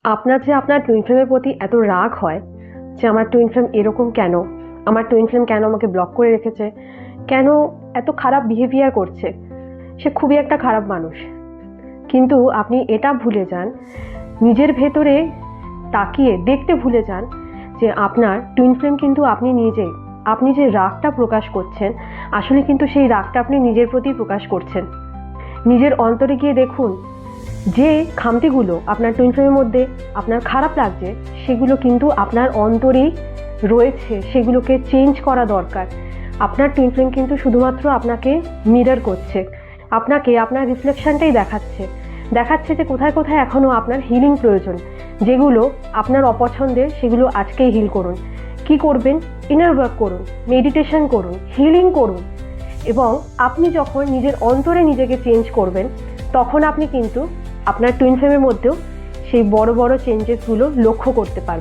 আপনার যে আপনার টুইন ফ্লেমের প্রতি এত রাগ হয় যে আমার টুইন ফ্লেম এরকম কেন, আমার টুইন ফ্লেম কেন আমাকে ব্লক করে রেখেছে, কেন এত খারাপ বিহেভিয়ার করছে, সে খুবই একটা খারাপ মানুষ। কিন্তু আপনি এটা ভুলে যান, নিজের ভেতরে তাকিয়ে দেখতে ভুলে যান যে আপনার টুইন ফ্লেম কিন্তু আপনি নিজেই। আপনি যে রাগটা প্রকাশ করছেন, আসলে কিন্তু সেই রাগটা আপনি নিজের প্রতি প্রকাশ করছেন। নিজের অন্তরে গিয়ে দেখুন, যে খামতিগুলো আপনার টুইন ফ্লেমের মধ্যে আপনার খারাপ লাগছে, সেগুলো কিন্তু আপনার অন্তরেই রয়েছে, সেগুলোকে চেঞ্জ করা দরকার। আপনার টুইন ফ্লেম কিন্তু শুধুমাত্র আপনাকে মিরর করছে, আপনাকে আপনার রিফ্লেকশনটাই দেখাচ্ছে যে কোথায় কোথায় এখনও আপনার হিলিং প্রয়োজন। যেগুলো আপনার অপছন্দের, সেগুলো আজকেই হিল করুন। কি করবেন? ইনার ওয়ার্ক করুন, মেডিটেশন করুন, হিলিং করুন। এবং আপনি যখন নিজের অন্তরে নিজেকে চেঞ্জ করবেন, তখন আপনি কিন্তু আপনার টুইন ফ্লেমের মধ্যেও সেই বড় বড় চেঞ্জেসগুলো লক্ষ্য করতে পারবেন।